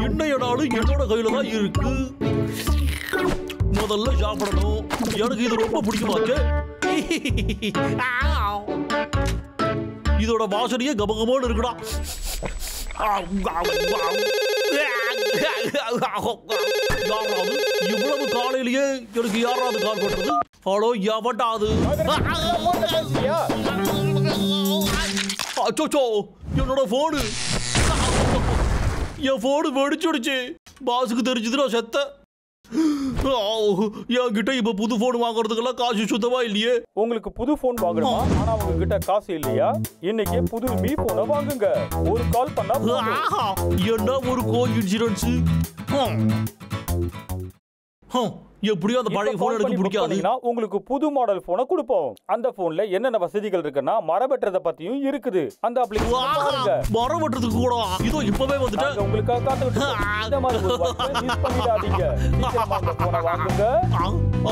என்னையடாலும் என்னோட கையில தான் இருக்கு. முதல்ல சாப்பிடணும். எனக்கு இது ரொம்ப பிடிக்குமாச்சு. இதோட வாசனையே கபகமோன்னு இருக்குடா. இவ்வளவு காலையிலேயே எனக்கு யாராவது கால் பண்றது? ஹலோ, எவட்டாது? அச்சோ, என்னோட போனு, என் போனு வெடிச்சுடுச்சு. பாஸுக்கு தெரிஞ்சதுன்னா செத்த. என்கிட்ட இப்ப புது போன் வாங்குறதுக்கெல்லாம் காசு சுத்தமா இல்லையே. உங்களுக்கு புது போன் வாங்கணுமா? ஆனா உங்ககிட்ட காசு இல்லையா? இன்னைக்கு புது மீ போனை வாங்குங்க. ஒரு கால் பண்ணா என்ன ஒரு கோஇன்சிடென்ஸ். எப்படியோ அந்த பழைய போன் எனக்கு பிடிக்காது. உங்களுக்கு புது மாடல் போனை கொடுப்போம். அந்த போன்ல என்னென்ன வசதிகள் இருக்குன்னா மரம் வெட்டுறத பத்தியும் இருக்குது. அந்த அப்ளிகேஷன் பாருங்க. மரம் வெட்டுறதுக்கு கூட இதோ இப்பவே வந்துட்டேன். உங்களுக்கு காத்துக்கிட்டு இந்த மாதிரி மிஸ் பண்ணிடாதீங்க. சீக்கிரமா அந்த போனை வாங்குங்க.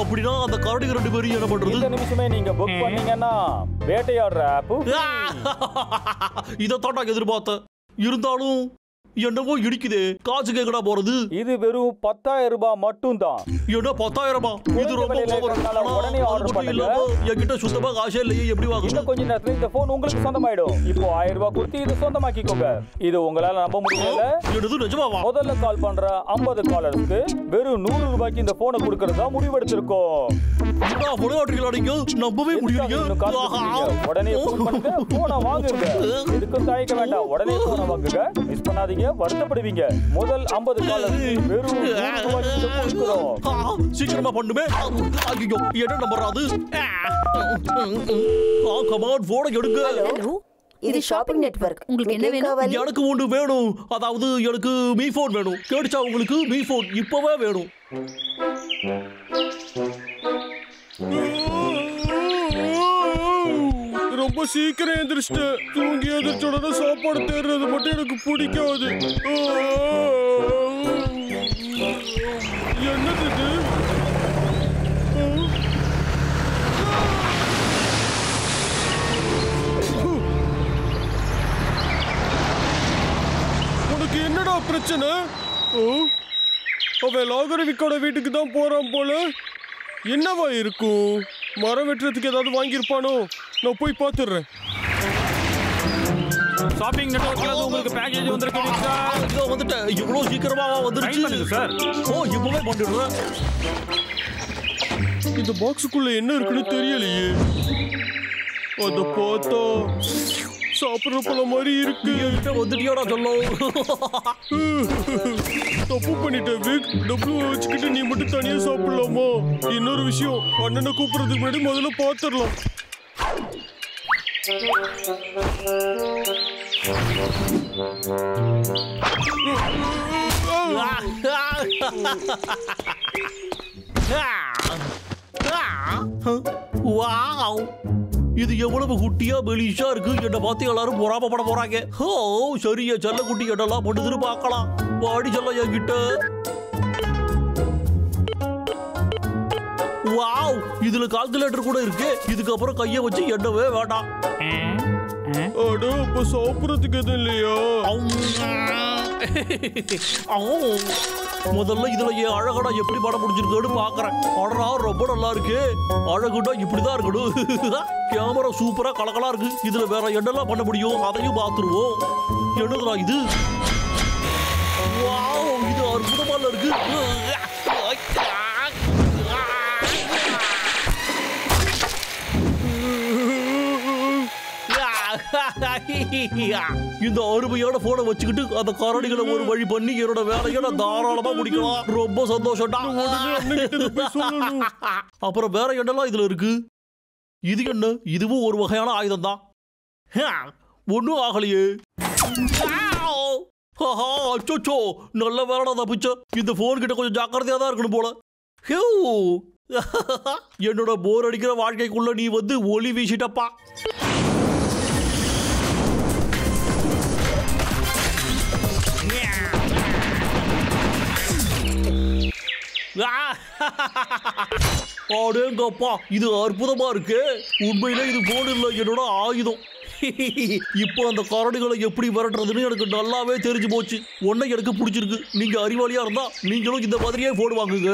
அப்படினா அந்த கரடிங்க ரெண்டு பேரும் என்ன பண்றது? இந்த நிமிஷமே நீங்க புக் பண்ணீங்கன்னா வேட்டையாடுற ஆப் இத தாண்டா எதிர்பார்த்தேன். இருந்தாலும் என்னவோ இடிக்குது. காசு கேக்கடா போறது. இது வெறும் 10,000 ரூபாய் மட்டும் தான். என்ன 10,000? இது ரொம்ப ஓவர். உடனே ஆர்டர் பண்ணுங்க. என்கிட்ட சுத்தமா காசே இல்லையே, எப்படி வாங்குறது? இன்னும் கொஞ்ச நேரத்துல இந்த போன் உங்களுக்கு சொந்தமாயிடும். இப்போ 1000 ரூபாய் கொடுத்து இத சொந்தமாக்கிக்கோங்க. இது உங்களால நம்ப முடியல? என்னது நிஜமாவா? முதல்ல கால் பண்ற 50 காலருக்கு வெறும் 100 ரூபாய்க்கு இந்த போனை கொடுக்கறதா முடிவெடுத்திருக்கோம். என்ன போன் ஆட்ரிக்கலாடிங்க? நம்பவே முடியல. உடனே போன் பண்ணுங்க, போனை வாங்குங்க. இதுக்கு தயக்க வேண்டாம். உடனே போனை வாங்குங்க. மிஸ் பண்ணாதீங்க, வருத்தப்படுவீங்க. முதல் 50 காலருக்கு வெறும் 100 ரூபாய்க்கு கொடுக்கிறோம். சீக்கிரமா பண்ணுமே. ஐயோ, என்ன நம்பர் அது? கமான், போனை எடுங்க. ஹலோ, இது ஷாப்பிங் நெட்வொர்க். உங்களுக்கு என்ன வேணும்? எனக்கு ஒன்று வேணும். அதாவது எனக்கு மீ போன் வேணும். கேடுச்சா உங்களுக்கு? மீ போன் இப்பவே வேணும். ரொம்ப சீக்கிரம் எந்திரிச்சிட்டு தூங்கி எந்திரிச்சோட சாப்பாடு தேடுறது மட்டும் எனக்கு பிடிக்காது. என்னது இது? உனக்கு என்னடா பிரச்சனை? அவன் லாகரவிக்கோட வீட்டுக்கு தான் போறான் போல. என்னவா இருக்கும்? மரம் வெட்டுறதுக்கு ஏதாவது வாங்கியிருப்பானோ? நான் போய் பார்த்துடுறேன். ஷாப்பிங் நெட்வொர்க்ல உங்களுக்கு பேக்கேஜ் வந்திருக்கு சார். இதோ வந்துட்டேன். இவ்வளவு சீக்கிரமா வந்துருச்சு சார். இப்பவே பண்ணிடுறேன். இந்த பாக்ஸுக்குள்ள என்ன இருக்குன்னு தெரியலையே. அத பார்த்தா சாப்பிடுற பழ மாதிரி இருக்கு. வந்துட்டியோட சொல்லும். தப்பு பண்ணிட்டேன் விக். டபுள் வச்சுக்கிட்டு நீ மட்டும் தனியா சாப்பிடலாமா? இன்னொரு விஷயம், அண்ணனை கூப்பிடுறதுக்கு முன்னாடி முதல்ல பார்த்துடலாம். இது எவ்வளவு குட்டியா பெலிஷா இருக்கு. என்ன பார்த்து எல்லாரும் பொறாமப்பட போறாங்க. சரியா செல்ல குட்டி என்னெல்லாம் பண்ணுதுன்னு பார்க்கலாம். வாடி செல்ல என்கிட்ட. வாவ், இதுல கால்குலேட்டர் கூட இருக்கு. இதுக்கப்புறம் கைய வச்சு எண்ணவே வேண்டாம். அட, அப்ப சாப்பிடுறதுக்கு எதுவும் இல்லையா? முதல்ல இதுல என் அழகடா எப்படி படம் முடிஞ்சிருக்குன்னு பாக்குறேன். அடடா, ரொம்ப நல்லா இருக்கு. அழகுடா இப்படிதான் இருக்கணும். கேமரா சூப்பரா கலக்கலா இருக்கு. இதுல வேற என்னெல்லாம் பண்ண முடியும் அதையும் பாத்துருவோம். என்னதுடா இது? வாவ், இது அற்புதமா இருக்கு. இந்த அருமையான போனை வச்சுக்கிட்டு அந்த கரடிகளை ஒரு வழி பண்ணி என்னோட வேலையை நான் தாராளமா முடிக்கலாம். ரொம்ப சந்தோஷம். அப்புறம் வேற என்னெல்லாம் இதுல இருக்கு? இது என்ன? இதுவும் ஒரு வகையான ஆயுதம் தான். ஒன்னும் ஆகலையே. அச்சோ, நல்ல வேலை தப்பிச்ச. இந்த போன் கிட்ட கொஞ்சம் ஜாக்கிரதையா தான் இருக்கணும் போல. என்னோட போர் அடிக்கிற வாழ்க்கைக்குள்ள நீ வந்து ஒளி வீசிட்டப்பா. அடேங்கப்பா, இது அற்புதமா இருக்கு. உண்மையிலே இது போன் இல்ல, என்னோட ஆயுதம். இப்போ அந்த கரடிகளை எப்படி விரட்டுறதுன்னு எனக்கு நல்லாவே தெரிஞ்சு போச்சு. ஒன்னை எனக்கு பிடிச்சிருக்கு. நீங்க அறிவாளியா இருந்தா நீங்களும் இந்த மாதிரியே போன் வாங்குங்க.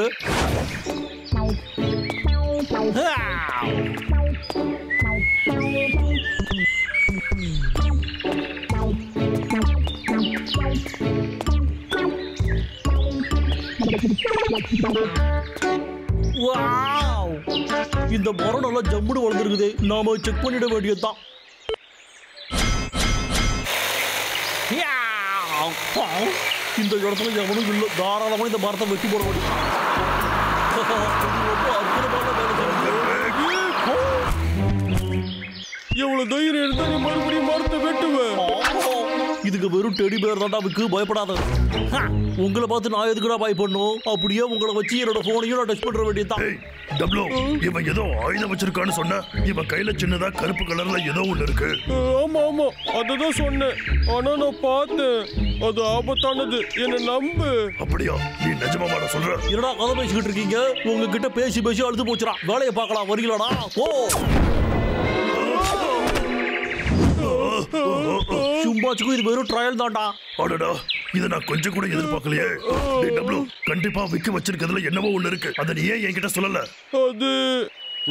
இந்த மரம் நல்லா ஜம்முன்னு வளர்ந்துருக்குது. நாம செக் பண்ணிட வேண்டியதுதான். இந்த இடத்துல எவனும் இல்லை. தாராளமா இந்த மரத்தை வெட்டி போட முடியும். ரொம்ப அற்புதமான எவ்வளவு தைரியம் இருந்தா நீ மறுபடியும் மரத்தை வெட்டுவேன். இதுக்கு வெறும் டெடி பேர் தான்டா விக்கு, பயப்படாத. உங்களை பார்த்து நான் எதுக்குடா பயப்படணும்? அப்படியே உங்களை வச்சு என்னோட போனையும் நான் டச் பண்ற வேண்டியதுதான். டப்ளோ, இவன் ஏதோ ஆயுதம் வச்சிருக்கான்னு சொன்ன. இவன் கையில சின்னதா கருப்பு கலர்ல ஏதோ ஒண்ணு இருக்கு. ஆமா ஆமா, அததான் சொன்னேன். ஆனா நான் பார்த்தேன், அது ஆபத்தானது. என்ன நம்பு. அப்படியா? நீ நிஜமாடா சொல்ற? என்னடா கதை பேசிக்கிட்டு இருக்கீங்க? உங்ககிட்ட பேசி பேசி அழுது போச்சுடா. வேலையை பார்க்கலாம், வரீங்களாடா? ஓ, சும்மாச்சுக்கும் இது வெறும் ட்ரையல் தான்டா. அடடா, இதை நான் கொஞ்சம் கூட எதிர்பார்க்கலையே. டேய் டப்ளோ, கண்டிப்பா விக்க வச்சிருக்கிறதுல என்னவோ ஒண்ணு இருக்கு. அதை நீ ஏன் என்கிட்ட சொல்லல? அது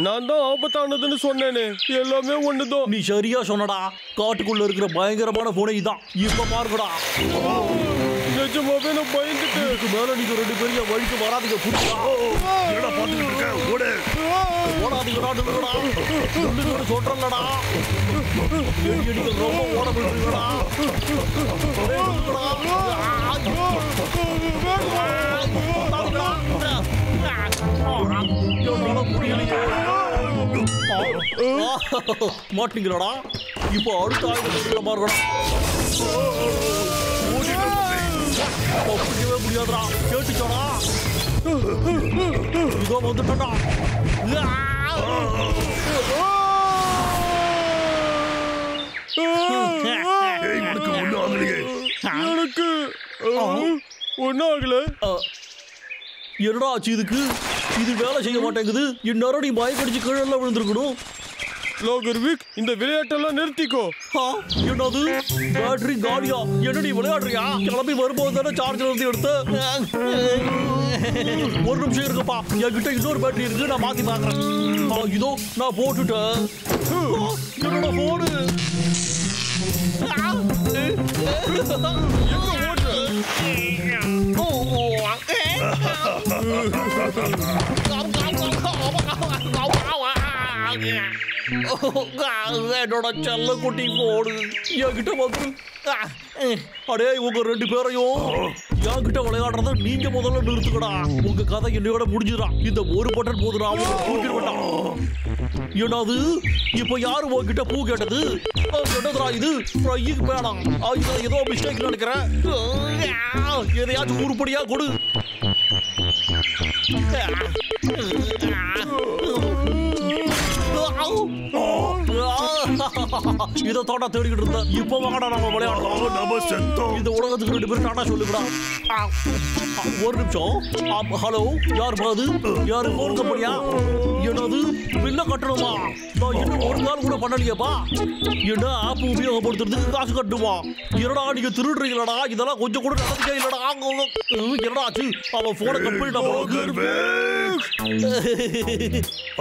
நான் தான் ஆபத்தானதுன்னு சொன்னேனே. எல்லாமே ஒண்ணுதான். நீ சரியா சொன்னடா. காட்டுக்குள்ள இருக்கிற பயங்கரமான போனை இதான். இப்ப பாருங்கடா. நிஜமாவே நான் பயந்துட்டேன். இதுக்கு மேல நீங்க ரெண்டு பேரும் என் வழிக்கு வராதீங்க. புரியுதா? என்னடா பாத்துக்கிட்டு இருக்க? ஓடு. ஓடாதீங்கடா, நில்லுங்கடா. நில்லுங்கன்னு சொல்றேன்லடா. நீங்க ரொம்ப ஓட போயிடுறீங்கடா. மாட்டீங்களாடா? இப்போ அடுத்த ஆயுதம் பாருங்கடா. பிடிக்கவே முடியாதுடா. கேட்டுச்சோடா. இதோ வந்துட்டா. உனக்கு ஒண்ணும் ஆகலையே? எனக்கு ஒன்னும் ஆகல. என்னடா ஆச்சு இதுக்கு? இது வேலை செய்ய மாட்டேங்குது. இந்நேரம் நீ பயக்கடிச்சு கீழே விழுந்திருக்கணும். லாகர்விக், இந்த விளையாட்டெல்லாம் நிறுத்திக்கோ. என்னது? பேட்டரி காலியா? என்ன நீ விளையாடுறியா? கிளம்பி வரும்போது தானே சார்ஜர் இருந்து எடுத்து. ஒரு நிமிஷம் இருக்குப்பா, என்கிட்ட இன்னொரு பேட்டரி இருக்கு, நான் மாத்தி பாக்குறேன். இதோ நான் போட்டுட்டேன். என்னோட போனு என்னோட செல்ல குட்டி போடு என்கிட்ட வந்து. அடே, உங்க ரெண்டு பேரையும் என்கிட்ட விளையாடுறத நீங்க முதல்ல நிறுத்துக்கடா. உங்க கதை என்னையோட முடிஞ்சுடா. இந்த ஒரு பட்டன் போதுடா. என்னது? இப்ப யாரு உங்ககிட்ட பூ கேட்டது? என்னதுடா இது? ஃப்ரையிங் வேணாம். இதுல ஏதோ மிஸ்டேக் நினைக்கிறேன். எதையாச்சும் உருப்படியா கொடு. இதை தோட்டா தேடிக்கிட்டு இருந்த. இப்ப வாங்கடா நம்ம விளையாடலாம். இந்த உலகத்துக்கு ரெண்டு பேரும் டாடா சொல்லுங்கடா. ஒரு நிமிஷம். ஹலோ, யார் பாது? யாரு? போன் கம்பெனியா? என்னது? பில்ல கட்டணுமா? நான் இன்னும் ஒரு நாள் கூட பண்ணலையப்பா. என்ன ஆப் உபயோகப்படுத்துறதுக்கு காசு கட்டுமா? என்னடா நீங்க திருடுறீங்களா? இதெல்லாம் கொஞ்சம் கூட நடந்துக்கே இல்லடா. என்னடா ஆச்சு? அவன் போனை கட் பண்ணிட்டான்.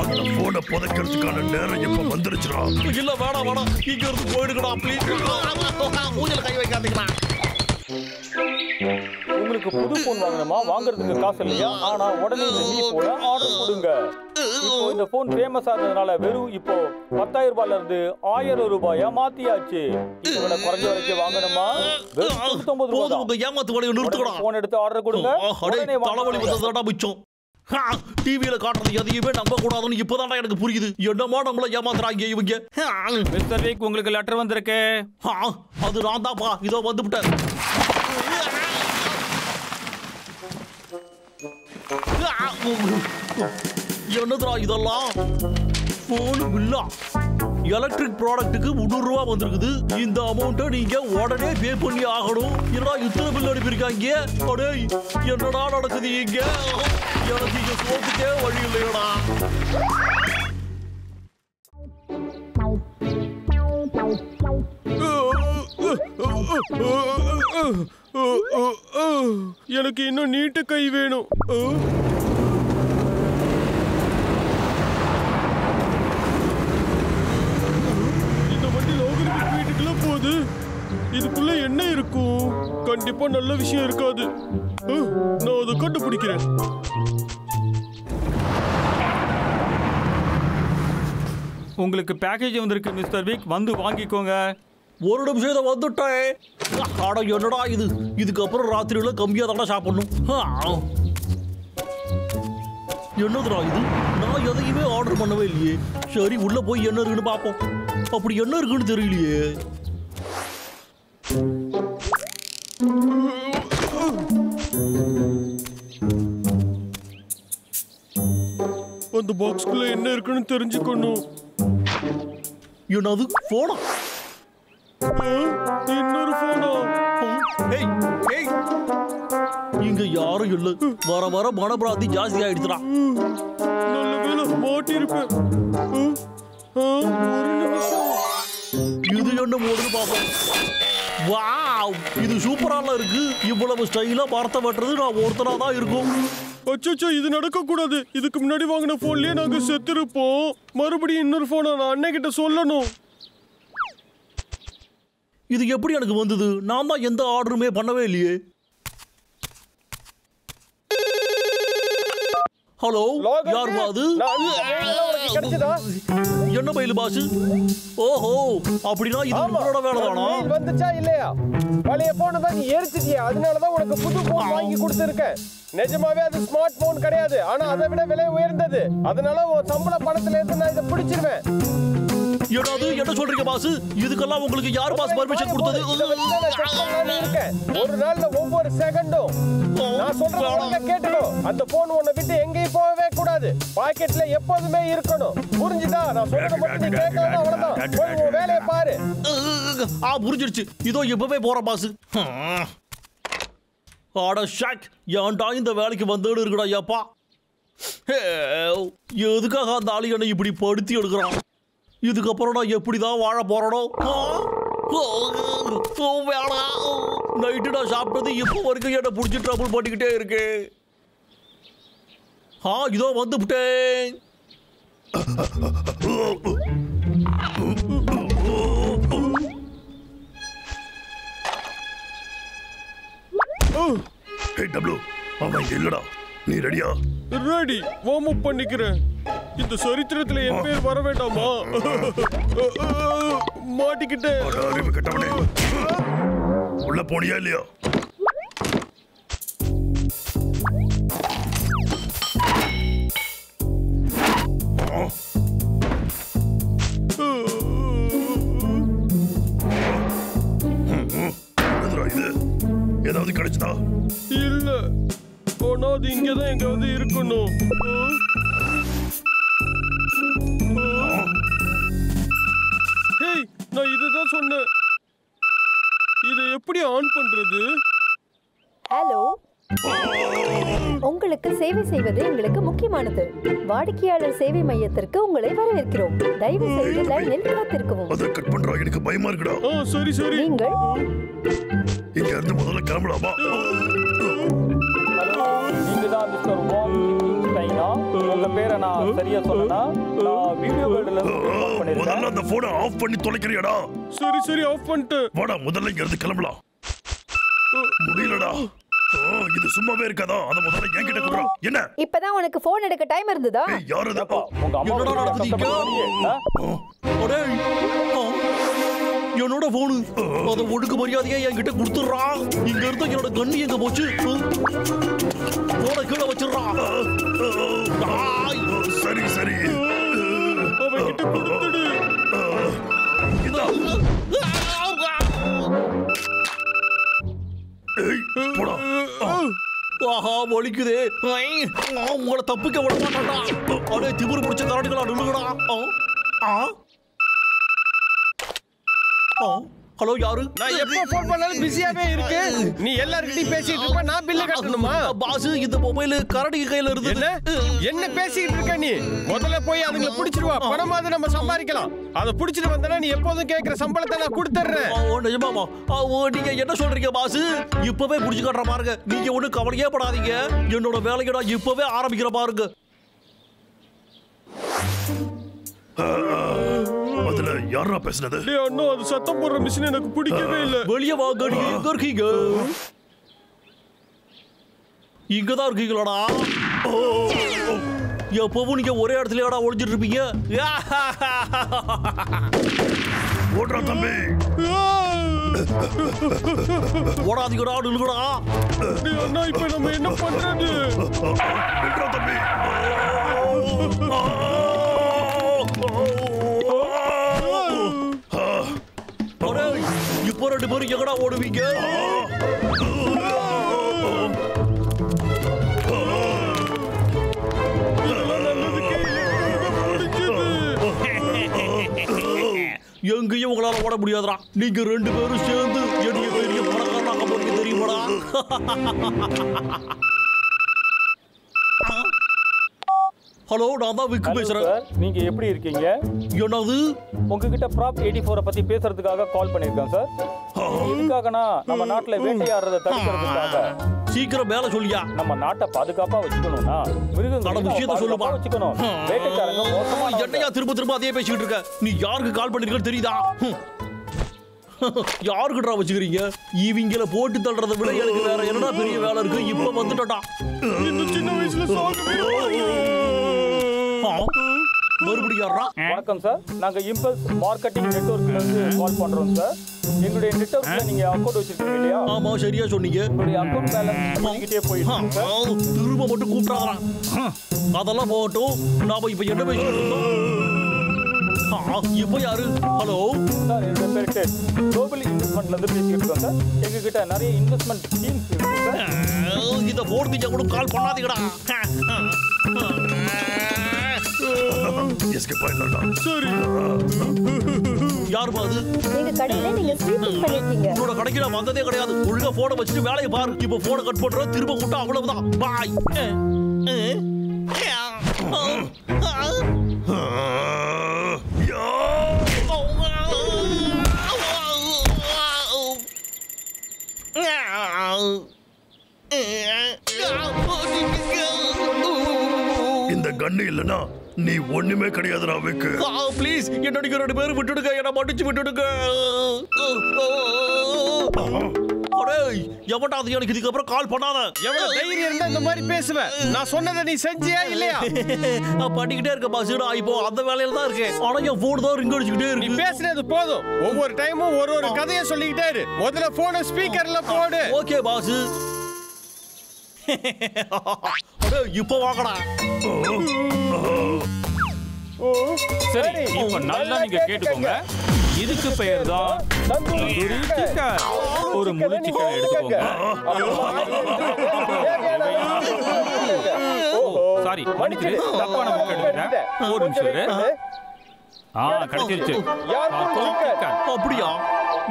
அந்த போனை புதைக்கிறதுக்கான நேரம் இப்ப வந்துருச்சுடா. இல்ல, வேணாம் வேணாம், இங்க இருந்து போயிடுங்கடா ப்ளீஸ். மூஞ்சில கை வைக்காதீங்கடா. உங்களுக்கு புது போன் வாங்கணுமா? வாங்குறதுக்கு காசு இல்லையா? ஆனா உடனே இந்த மீ போன ஆர்டர் கொடுங்க. இப்போ இந்த போன் ஃபேமஸ் ஆனதுனால வெறும் இப்போ 10,000 ரூபாயில இருந்து 1000 ரூபாயா மாத்தியாச்சு. இதோட குறைஞ்ச வரைக்கும் வாங்கணுமா? வெறும் 99 ரூபாய் தான். உங்க ஏமாத்து வலையை நிறுத்துக்கடா. போன் எடுத்து ஆர்டர் கொடுங்க. உடனே தலைவலி வந்ததுடா மிச்சம். டிவியில காட்டுறது எதையுமே நம்ப கூடாதுன்னு இப்பதான்டா எனக்கு புரியுது. என்னமா நம்மள ஏமாத்துறாங்க இவங்க. மிஸ்டர் வீக், உங்களுக்கு லெட்டர் வந்திருக்கு. அது நான் தான்ப்பா. இதோ வந்துவிட்டேன். என்னதுடா இதெல்லாம்? போன் பில்லா? எலக்ட்ரிக் ப்ராடக்ட்டுக்கு 300 ரூபா வந்திருக்குது. இந்த அமௌண்ட்டை நீங்க உடனே பே பண்ணி ஆகணும். என்னடா இத்தனை பில் அனுப்பியிருக்காங்க? அடே என்னடா நடக்குது இங்க? எனக்கு இங்க சோத்துக்கே வழி இல்லையடா. எனக்கு இன்னும் நீட்ட கை வேணும். இந்த வண்டி லோகரிக்கு வீட்டுக்குள்ள போகுது. இதுக்குள்ள என்ன இருக்கும்? கண்டிப்பா நல்ல விஷயம் இருக்காது. நான் அதை கண்டுபிடிக்கிறேன். உங்களுக்கு பேக்கேஜ் வந்திருக்கு மிஸ்டர் விக், வந்து வாங்கிக்கோங்க. ஒரு நிமிஷம் இதை வந்துட்டேன். ஆடா என்னடா இது? இதுக்கப்புறம் ராத்திரியில கம்மியாக தானே சாப்பிடணும். என்னதுடா இது? நான் எதையுமே ஆர்டர் பண்ணவே இல்லையே. சரி உள்ள போய் என்ன இருக்குன்னு பார்ப்போம். அப்படி என்ன இருக்குன்னு தெரியலையே. அந்த பாக்ஸ்குள்ள என்ன இருக்குன்னு தெரிஞ்சுக்கணும். என்னது போனா? இன்னொரு போனா? இங்க யாரும் இல்ல. வர வர மனப்பிராந்தி ஜாஸ்தி ஆயிடுச்சுடா. நல்ல வேலை மாட்டிருப்பேன். ஒரு நிமிஷம். இது என்ன மோடுன்னு பாப்போம். வாவ், இது சூப்பரால இருக்கு. இவ்வளவு ஸ்டைலா பார்த்த வெட்டுறது நான் ஒருத்தனா தான் இருக்கும். அச்சோ, இது நடக்க கூடாது. இதுக்கு முன்னாடி வாங்கின போன்லயே நாங்க செத்துருப்போம். மறுபடியும் இன்னொரு போனை நான் அண்ணன் கிட்ட சொல்லணும். இது எப்படி எனக்கு வந்தது? நான் தான் எந்த ஆர்டருமே பண்ணவே இல்லையே. ஹலோ, யார் பாது? என்ன பையில பாசு? ஓஹோ, அப்படின்னா இது உங்களோட வேலை தானா? வந்துச்சா இல்லையா? பழைய போனை தான் நீ எரிச்சிட்டியா, அதனாலதான் உனக்கு புது போன் வாங்கி கொடுத்துருக்கேன். நிஜமாவே அது ஸ்மார்ட் போன் கிடையாது, ஆனா அதை விட விலை உயர்ந்தது. அதனால உன் சம்பள பணத்துல இருந்து நான் இதை பிடிச்சிருவேன். என்னது என்ன சொல்றீங்க பாஸ்? இதுக்கெல்லாம் உங்களுக்கு யார் பாஸ் பர்மிஷன் கொடுத்தது? ஒரு நாள்ல ஒவ்வொரு செகண்டும் நான் சொல்றத கேட்டுக்கோ. அந்த போன் உன்னை விட்டு எங்கேயும் போகவே கூடாது. பாக்கெட்ல எப்போதுமே இருக்கணும். புரிஞ்சுதா? நான் சொல்றத மட்டும் நீ கேட்கலாம், அவ்வளவுதான். போய் உன் வேலையை பாரு. புரிஞ்சிருச்சு. இதோ இப்பவே போறேன் பாஸ். ஆட ஷாக், ஏன்டா இந்த வேலைக்கு வந்துட்டு இருக்குடா ஐயாப்பா. எதுக்காக அந்த ஆளு என்னை இப்படி படுத்தி எடுக்கிறான்? இதுக்கப்புறம் நான் எப்படிதான் வாழ போறனோ? நைட்டு நான் சாப்பிட்டது இப்போ வரைக்கும் என்ன பிடிச்சி ட்ரபிள் பண்ணிக்கிட்டே இருக்கு. இதோ வந்துவிட்டேன். அவன் இல்லடா. நீ ரெடியா? ரெடி. வார்ம் அப் பண்ணிக்கிறேன். இந்த சரித்திரத்துல என் பேர் வர வேண்டாமா? மாட்டிக்கிட்டேன். அறிவு கட்டவனே, உள்ள போனியா இல்லையா? இது ஏதாவது கிடைச்சதா? இல்ல, ஆனா அது இங்கதான் எங்காவது இருக்கணும். ஹேய், நான் இதுதான் சொன்னேன். இதை எப்படி ஆன் பண்றது? ஹலோ, உங்களுக்கு சேவை செய்வது எங்களுக்கு முக்கியமானது. வாடிக்கையாளர் சேவை மையத்திற்கு உங்களை வரவேற்கிறோம். தயவு செய்து லைனில் காத்திருக்கவும். அதை கட் பண்றா, எனக்கு பயமா இருக்குடா. சரி சரி. நீங்கள் இங்க இருந்து முதல்ல கிளம்பலாமா? நீங்கதான் மிஸ்டர் வாங் சைனா? உங்க பேரை நான் சரியா சொன்னா? நான் வீடியோ கால்ல முதல்ல அந்த போனை ஆஃப் பண்ணி தொலைக்கிறியாடா? சரி சரி, ஆஃப் பண்ணிட்டு. வாடா, முதல்ல இங்க இருந்து கிளம்பலாம். முடியலடா. இது சும்மாவே இருக்காதா? அத முதல்ல என்கிட்ட குடுறா. என்ன? இப்பதான் உனக்கு போன் எடுக்க டைம் இருந்ததா? யார் அது? உங்க அம்மா என்னோட போனு அத ஒடுக்கு மரியாதையா என்கிட்ட கொடுத்துடுறா. இங்க இருந்து என்னோட கண்ணி எங்க போச்சு? போன கீழே வச்சிடுறா. சரி சரி, அவன்கிட்ட கொடுத்துடு. ஆஹா, வலிக்குதே. உங்களை தப்பிக்க விட மாட்டான்டா. அப்படியே திமிரு பிடிச்ச கரடிகளா நில்லுங்கடா. ஹலோ யாரு? நான் எப்போ ஃபோன் பண்ணாலும் பிஸியாவே இருக்கு. நீ எல்லார்கிட்டயும் பேசிட்டு இருப்ப, நான் பில்ல கட்டணுமா? பாஸ் இந்த மொபைல் கரடிக்கு கையில இருந்து. என்ன பேசிட்டு இருக்க நீ? முதல்ல போய் அதுங்களை புடிச்சிடுவா. பணமாவது நம்ம சம்பாதிக்கலாம். அதை புடிச்சிட்டு வந்தனா நீ எப்போதும் கேக்குற சம்பளத்தை நான் கொடுத்துறேன். நிஜமாமா? நீங்க என்ன சொல்றீங்க பாஸ்? இப்பவே புடிச்சு காட்டுற பாருங்க. நீங்க ஒண்ணு கவலையே படாதீங்க. என்னோட வேலையை நான் இப்பவே ஆரம்பிக்கிற பாருங்க. அதுல யாரா பேசுனது? டேய் அண்ணா, அது சத்தம் போடுற மிஷின் எனக்கு பிடிக்கவே இல்ல. வெளியே வாங்க, நீங்க எங்க இருக்கீங்க? இங்கதான் இருக்கீங்களாடா? எப்பவும் நீங்க ஒரே இடத்துல ஒளிஞ்சிட்டு இருப்பீங்க. ஓடுறா தம்பி. ஓடாதீங்கடா, நில்லுங்கடா. டேய் அண்ணா, இப்போ நம்ம என்ன பண்றது? விட்றா தம்பி. இப்போ 2 பேரும் எங்கடா ஓடுவீங்க? எங்கேயும் உங்களால ஓட முடியாதுடா. நீங்க 2 பேரும் சேர்ந்து என்னைய பெரிய பணக்காரனாக போறீங்க தெரியுமாடா? ஹலோ, நான் தான் விக்கு பேசுறேன். நீங்க எப்படி இருக்கீங்க? என்னது? உங்ககிட்ட ப்ராப் 84 பத்தி பேசுறதுக்காக கால் பண்ணிருக்கேன் சார். எதுக்காகனா நம்ம நாட்டுல வேட்டையாடுறதை தடுக்கிறதுக்காக. சீக்கிரம் மேல சொல்லியா. நம்ம நாட்டை பாதுகாப்பா வச்சுக்கணும்னா மிருகங்களை விஷயத்த சொல்லுப்பா. வச்சுக்கணும். வேட்டைக்காரங்க மோசமா என்னையா திரும்ப அதே பேசிக்கிட்டு இருக்க? நீ யாருக்கு கால் பண்ணிருக்கன்னு தெரியுதா? யாருக்குடா வச்சுக்கிறீங்க? இவங்கள போட்டு தள்ளுறத விட எனக்கு வேற என்னடா பெரிய வேலை இருக்கு. இப்ப வந்துட்டா இந்த சின்ன வயசுல மறுபடியும் யாரா? வணக்கம் சார், நாங்க இம்பல்ஸ் மார்க்கெட்டிங் நெட்வொர்க்ல இருந்து கால் பண்றோம் சார். எங்களுடைய நெட்வொர்க்ல நீங்க அக்கவுண்ட் வச்சிருக்கீங்க இல்லையா? ஆமா, சரியா சொன்னீங்க. உங்களுடைய அக்கவுண்ட் பேலன்ஸ் பண்ணிக்கிட்டே போயிட்டு சார். திரும்ப மட்டும் கூப்பிட்டாங்க. அதெல்லாம் போகட்டும். நாம இப்ப என்ன பேசிட்டு இருக்கோம்? இப்போ யாரு? ஹலோ சார், என்னோட பேர் டெட். குளோபல் இன்வெஸ்ட்மெண்ட்ல இருந்து பேசிட்டு இருக்கோம் சார். எங்ககிட்ட நிறைய இன்வெஸ்ட்மெண்ட் ஸ்கீம்ஸ் இருக்கு சார். இத போடுறீங்க கூட கால் பண்ணாதீங்கடா. எஸ்கேப் ஆயிடலாம்டா. சரி. யாருமா அது? எங்க கடையில நீங்க ஸ்வீப்பிங் பண்ணிருக்கீங்க. உன்னோட கடைக்கு நான் வந்ததே கிடையாது. ஒழுங்கா போனை வச்சுட்டு வேலையை பாரு. இப்போ போனை கட் பண்றோம், திரும்ப கூட்டா அவ்வளவுதான். பாய். இந்த கண்ணு இல்லனா நீ ஒண்ணுமே கிடையாதுடா விக்கு. ப்ளீஸ் என்ன நீங்க 2 பேரும் விட்டுடுங்க. என்ன மன்னிச்சு விட்டுடுங்க. எவன்டா அது? எனக்கு இதுக்கப்புறம் கால் பண்ணாத. எவ்வளவு தைரியம் இருந்தா இந்த மாதிரி பேசுவேன்? நான் சொன்னதை நீ செஞ்சியா இல்லையா? பண்ணிக்கிட்டே இருக்க பாஸ். இப்போ அந்த வேலையில தான் இருக்கேன். ஆனா என் போன் தான் ரிங் அடிச்சுக்கிட்டே நீ இருக்கு. பேசுனது போதும். ஒவ்வொரு டைமும் ஒரு கதையை சொல்லிக்கிட்டே இரு. முதல்ல போனை ஸ்பீக்கர்ல போடு. Okay boss. இப்போ வாங்கடா. சரி, இப்போ நல்லா நீங்க கேட்டுக்கோங்க. இதுக்கு பெயர் தான் தந்தூரி சிக்கன். ஒரு முழு சிக்கன் எடுத்துக்கோங்க. சாரி, மன்னிச்சிடு, தப்பான முட்டை எடுத்துட்டேன். ஒரு நிமிஷம் இரு. கிடைச்சிருச்சு. அப்படியா?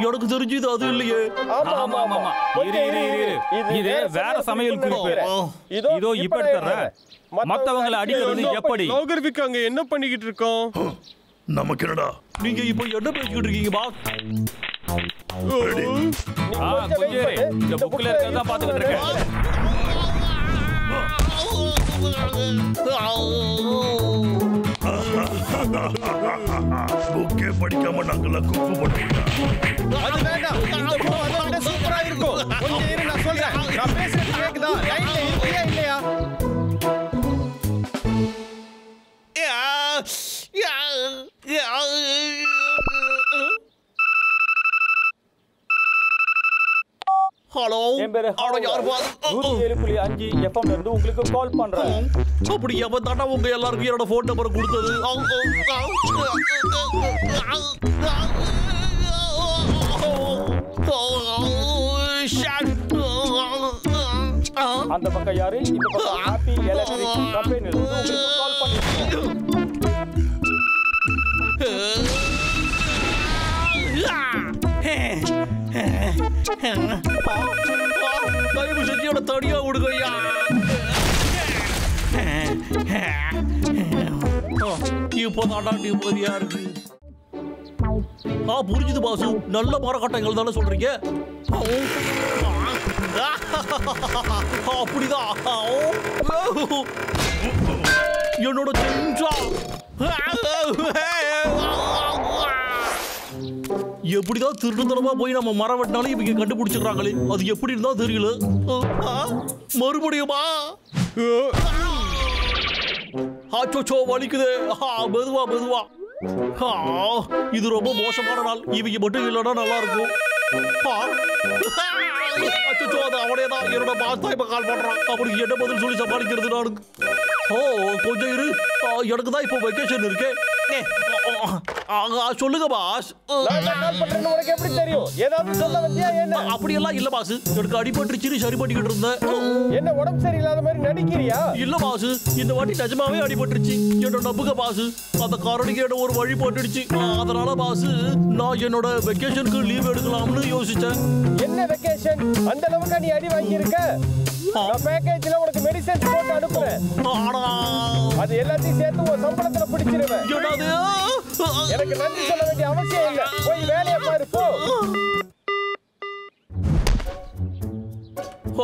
எனக்கு தெரிஞ்சது அது இல்லையே. ஆமா ஆமா ஆமா. இது வேற சமையல் குறிப்பு. இதோ இப்ப எடுத்துறேன். மத்தவங்களை அடிக்கிறது எப்படி? நாகர்விக் அங்க என்ன பண்ணிக்கிட்டு இருக்கோம்? நமக்கு என்னடா? நீங்க இப்போ என்ன பேசிக்கிட்டு இருக்கீங்க பாஸ்? கொஞ்சம் இந்த புக்ல இருக்கிறதா பாத்துக்கிட்டு இருக்கேன். புக்கே படிக்காம நாங்கெல்லாம் குப்பு பண்ணுவோம். அது வேண்டாம். இந்த போ அதை விட சூப்பரா இருக்கும். கொஞ்சம் இரு, நான் சொல்றேன். நான் பேசுறது கேக்குதா? லைன்ல இருக்கியா இல்லையா? ஹலோ, என் பேரு யார் பாஸ்? 107.5 FM இருந்து உங்களுக்கு கால் பண்றேன். அப்படி எவன் தாண்டா உங்க எல்லாருக்கும் என்னோட போன் நம்பர் கொடுத்தது? அந்த பக்கம் யாரு? இந்த பக்கம் ஹாப்பி எலக்ட்ரிக் கம்பெனில இருந்து உங்களுக்கு கால் பண்ணிருக்கேன். தயவு செஞ்சு என்னை தனியா விடுங்கய்யா. இப்போதான்டா நிம்மதியா இருக்கு. புரிஞ்சுது பாசு, நல்ல மரக்கட்டைகள் தானே சொல்றீங்க. அப்படிதான் என்னோட செஞ்சா எப்படிதான் திருட்டுத்தனமா போய் நம்ம மரம் வெட்டினாலும் இவங்க கண்டுபிடிச்சிடறாங்களே, அது எப்படி இருந்தா தெரியல. மறுபடியுமா ஆச்சோ வலிக்குது. மெதுவா மெதுவா. இது ரொம்ப மோசமான நாள். இவங்க மட்டும் இல்லைன்னா நல்லா இருக்கும். அச்சோ, அது அவனே தான் என்னோட பாஸ் தான் இப்ப கால் பண்றான். அப்படி என்ன பதில் சொல்லி சமாளிக்கிறது நானு? கொஞ்சம் இரு, எனக்கு தான் இப்போ வெக்கேஷன் இருக்கு. சொல்லுங்க பாஸ். உனக்கு எப்படி தெரியும்? ஏதாவது சொல்ல வந்தியா என்ன? அப்படியெல்லாம் இல்ல பாஸ், எனக்கு அடிபட்டுருச்சு, சரி பண்ணிக்கிட்டு இருந்தேன். என்ன உடம்பு சரியில்லாத மாதிரி நடிக்கிறியா? இல்ல பாஸ், இந்த வாட்டி நிஜமாவே அடிபட்டுருச்சு. என்ன நம்புங்க பாஸ், அந்த காரணிக்கு என்ன ஒரு வழி போட்டுடுச்சு. அதனால பாஸ், நான் என்னோட வெக்கேஷனுக்கு லீவ் எடுக்கலாம்னு யோசிச்சேன். என்ன வெக்கேஷன்? அந்த அளவுக்கு நீ அடி வாங்கி இருக்க? நான் பேக்கேஜ்ல உனக்கு மெடிசன் போட்டு அனுப்புறேன். அது எல்லாத்தையும் சேர்த்து உன் சம்பளத்துல பிடிச்சிருவேன். எனக்கு நன்றி சொல்ல வேண்டிய அவசியம் இல்ல. போய் வேலையை பாரு போ.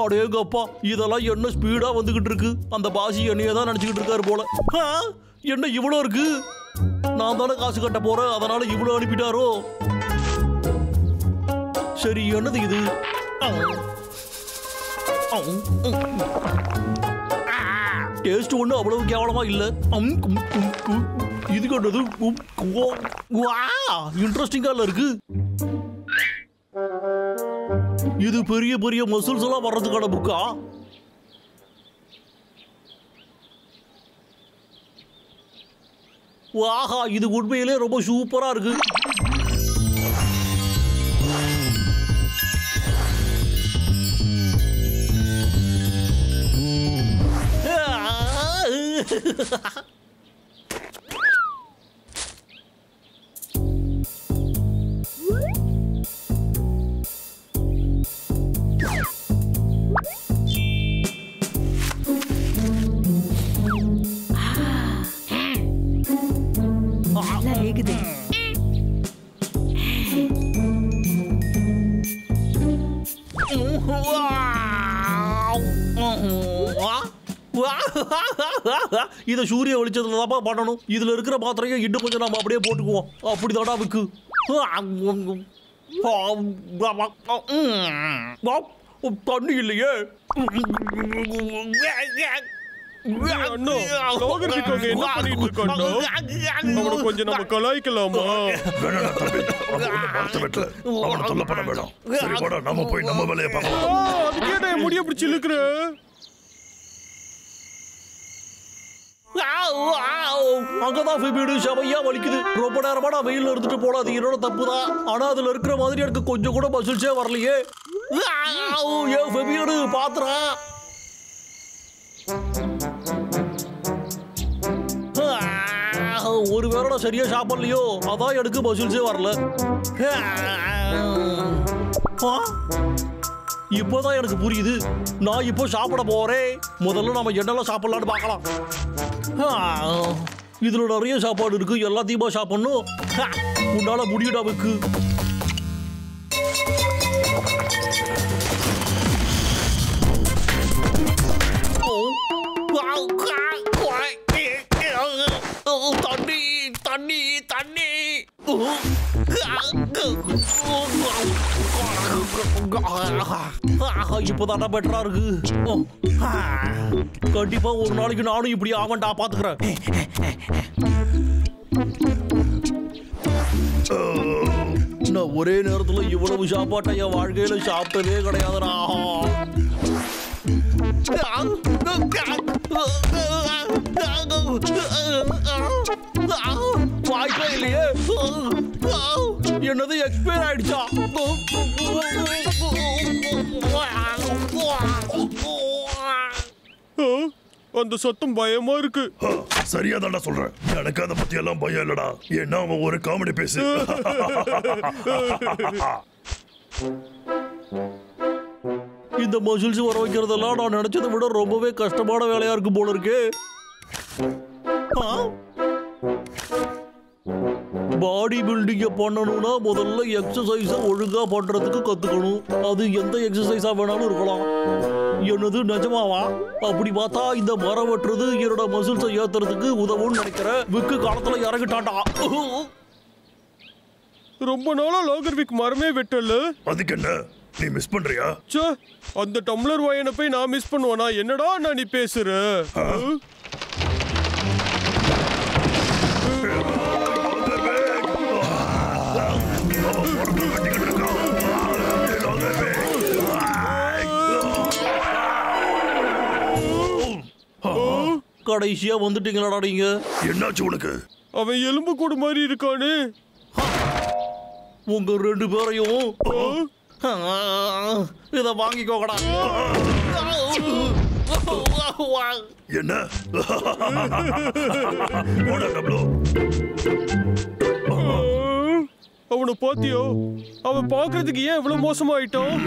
அடேங்கப்பா, இதெல்லாம் என்ன ஸ்பீடா வந்துகிட்டு இருக்கு. அந்த பாசி என்னையே தான் நினைச்சுக்கிட்டு இருக்காரு போல. என்ன இவ்வளவு இருக்கு? நான் தானே காசு கட்ட போறேன், அதனால இவ்வளவு அனுப்பிட்டாரோ? சரி, என்னது இது? டேஸ்ட் ஒண்ணு அவ்வளவு கேவலமா இல்ல. இது கண்டது இன்ட்ரெஸ்டிங்கா இருக்கு. இது பெரிய பெரிய மசில்ஸ் எல்லாம் வர்றதுக்கான புக்கா? வாஹா, இது உண்மையிலே ரொம்ப சூப்பரா இருக்கு. இதை சூரிய வெளிச்சத்துல தான் பண்ணணும். இதுல இருக்கிற பாத்திரையும் இன்னும் கொஞ்சம் நம்ம அப்படியே போட்டுக்குவோம். அப்படிதாடா விக்கு. தண்ணி இல்லையே. கொஞ்சம் நம்ம கலாய்க்கலாமா? நம்ம போய் நம்ம வேலையை பார்க்கலாம். அதுக்கே முடிய பிடிச்சி இழுக்கிற. அங்கதான் வீடு செமையா வலிக்குது. ரொம்ப நேரமா நான் வெயில இருந்துட்டு போல, அது என்னோட தப்பு தான். ஆனா அதுல இருக்கிற மாதிரி எனக்கு கொஞ்சம் கூட மசில்ஸே வரலையே. வீடு பாத்துறேன். ஒரு வேளை சரியா சாப்பிடலையோ, அதான் எனக்கு மசில்ஸே வரல. இப்போதான் எனக்கு புரியுது. நான் இப்போ சாப்பிட போறேன். முதல்ல நம்ம என்னெல்லாம் சாப்பிடலான்னு பார்க்கலாம். இதுல நிறைய சாப்பாடு இருக்கு, எல்லாத்தையுமா சாப்பிடணும். உன்னால முடியுடா விக்கு. தண்ணி தண்ணி தண்ணி. இப்போதான்டா பெட்டரா இருக்கு. கண்டிப்பா ஒரு நாளைக்கு நானும் இப்படி ஆவண்டா, பாத்துக்கிறேன். நான் ஒரே நேரத்துல இவ்வளவு சாப்பாட்டை என் வாழ்க்கையில சாப்பிட்டதே கிடையாதுடா. வாய்ப்பே இல்லையே. என்னது எக்ஸ்பயர் ஆயிடுச்சா? அந்த சத்தம் பயமா இருக்கு. சரியா தான்டா சொல்றேன். எனக்கு அதை பத்தி எல்லாம் பயம் இல்லடா. ஏன்னா அவன் ஒரு காமெடி பேசு. இந்த மசில்ஸ் வர வைக்கிறதெல்லாம் நான் நினைச்சதை விட ரொம்பவே கஷ்டமான வேலையா இருக்கு போல இருக்கு. பாடி பில்டிங்க பண்ணணும்னா முதல்ல எக்ஸசைஸ ஒழுங்கா பண்றதுக்கு கத்துக்கணும். அது எந்த எக்ஸசைஸா வேணாலும் இருக்கலாம். என்னது நிஜமாவா? அப்படி பார்த்தா இந்த மரம் வெட்டுறது என்னோட மசில்ஸை ஏத்துறதுக்கு உதவும்னு நினைக்கிறேன். விக்கு காலத்துல இறங்கிட்டாண்டா. ரொம்ப நாளா லாகர்விக் மரமே வெட்டல. அதுக்கு என்ன, நீ மிஸ் பண்றியா? ச்சே, அந்த டம்ளர் வாயனை போய் நான் மிஸ் பண்ணுவேனா? என்னடா நான் நீ பேசுற? கடைசியா வந்துட்டீங்களா நீங்க? என்னாச்சு உனக்கு? அவன் எலும்பு கூடு மாதிரி இருக்கானே. உங்க ரெண்டு பேரையும் இத வாங்கிக்கோங்கடா. என்ன? அவனை பாத்தியோ? அவன் பாக்குறதுக்கு ஏன் இவ்வளவு மோசமாயிட்டான்?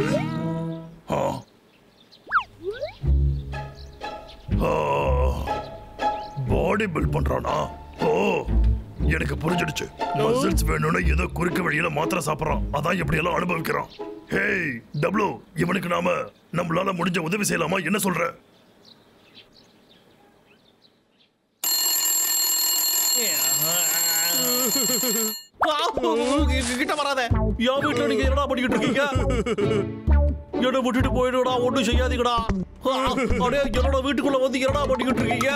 பாடி பில்ட் பண்றானா? ஓ, எனக்கு புரிஞ்சிடுச்சு. மசில்ஸ் வேணும்னா ஏதோ குறுக்கு வழியில மாத்திரை சாப்பிடறான். அதான் இப்படி எல்லாம் அனுபவிக்கிறான். ஹேய் டப்ளூ, இவனுக்கு நம்மளால முடிஞ்ச உதவி செய்யலாமா? என்ன சொல்ற? கிட்ட வராத. என் வீட்டுல நீங்க என்னடா பண்ணிக்கிட்டு இருக்கீங்க? என்ன விட்டுட்டு போயிடுடா, ஒன்றும் செய்யாதீங்கடா. அப்படியே என்னோட வீட்டுக்குள்ள வந்து என்னடா பண்ணிக்கிட்டு இருக்கீங்க?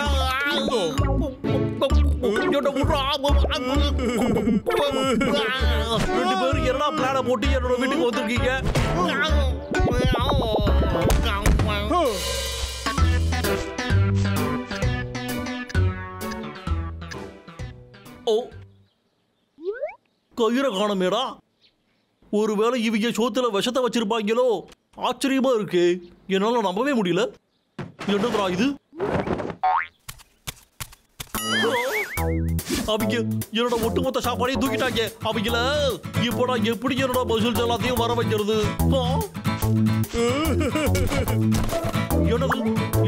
ரெண்டு பேரும் என்னடா பிளான போட்டு என்னோட வீட்டுக்கு வந்திருக்கீங்க? ஓ, கயிறை காணமேடா. ஒருவேளை இவங்க சோத்துல விஷத்தை வச்சிருப்பாங்களோ? ஆச்சரியமா இருக்கு. என்னால நம்பவே முடியல. என்னதுடா இது? அவங்க என்னோட ஒட்டுமொத்த சாப்பாடையும் தூக்கிட்டாங்க. அவங்கள இப்ப நான் எப்படி என்னோட மசில்ஸ் எல்லாத்தையும் வர வைக்கிறது?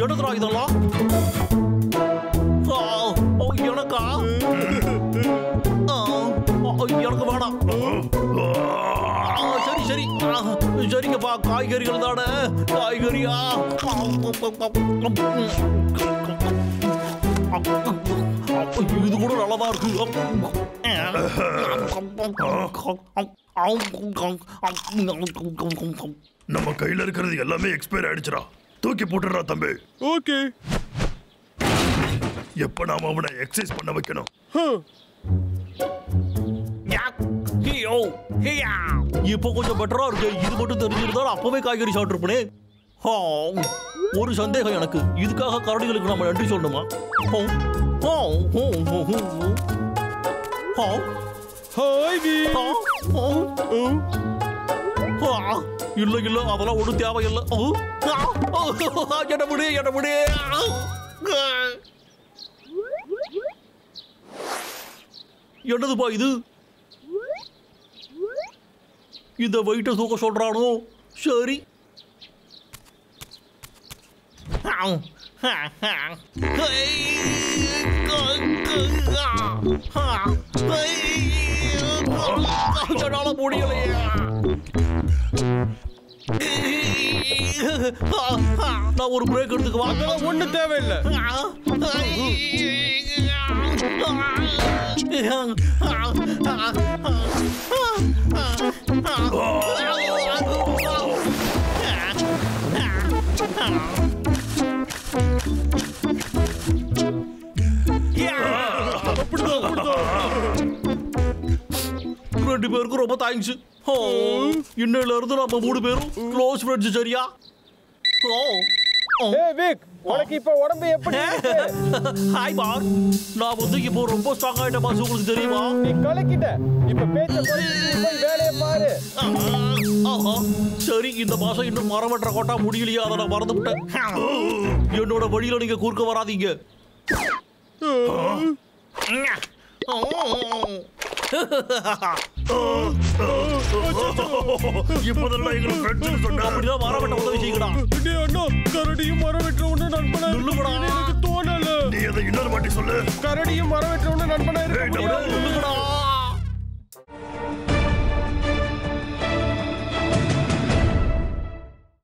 என்னதுடா இதெல்லாம்? எனக்கா? எனக்கு வேணாம். சரி சரி சரிங்கப்பா, காய்கறிகள் தானே. காய்கறியா? இது கூட நல்லாதான் இருக்கு. நம்ம கையில இருக்கிறது எல்லாமே எக்ஸ்பயர் ஆயிடுச்சுடா. தூக்கி போட்டுறா தம்பி. ஓகே. எப்ப நாம அவனை எக்ஸசைஸ் பண்ண வைக்கணும்? இப்போ கொஞ்சம் பெட்டரா இருக்கு. இது மட்டும் தெரிஞ்சிருந்தா அப்பவே காய்கறி சாப்பிட்டுருப்பனே. ஒரு சந்தேகம் எனக்கு. இதுக்காக கரடிகளுக்கு நம்ம நன்றி சொல்லணுமா? இல்ல இல்ல, அதெல்லாம் ஒன்றும் தேவையில்லை. என்ன முடி. என்னதுப்பா இது? இந்த வெயிட்ட தூக்க சொல்றானோ? சரி. என்னால முடியலையே. நான் ஒரு பிரேக் எடுத்துக்கு வாங்க. ஒண்ணு தேவையில்லை. ரெண்டு பேருக்கும் ரொம்ப தேங்க்ஸ். இன்னையில இருந்து நம்ம 3 பேரும் க்ளோஸ் ஃப்ரெண்ட்ஸ். சரியா? ஏய் விக், உனக்கு இப்ப உடம்பு எப்படி இருக்கு? ஹாய் பார். நான் வந்து இப்போ ரொம்ப ஸ்ட்ராங் ஆயிட்ட பாஸ், உங்களுக்கு தெரியுமா? நீ கலக்கிட்ட. இப்ப பேச்ச குறைச்சிட்டு போய் வேலையை பாரு. ஆஹா, சரி இந்த மாசம் இன்னும் மரம் வெட்டுற கோட்டா முடியலையா, அதை நான் மறந்துவிட்டேன். என்னோட வழியில நீங்க குறுக்க வராதீங்க. இப்போதெல்லாம் எங்களை ஃப்ரெண்ட்ஸ் சொன்னா அப்படிதான் மரம் வெட்ட உதவி செய்யுங்கடா. டேய் அண்ணா, கரடியும் மரம் வெட்டுறவன நண்பனா நில்லுங்கடா. எனக்கு தோணல. நீ அதை இன்னொரு வாட்டி சொல்லு. கரடியும் மரம் வெட்டுறவன நண்பனா இருக்க ஏய், முடியாது. நில்லுங்கடா.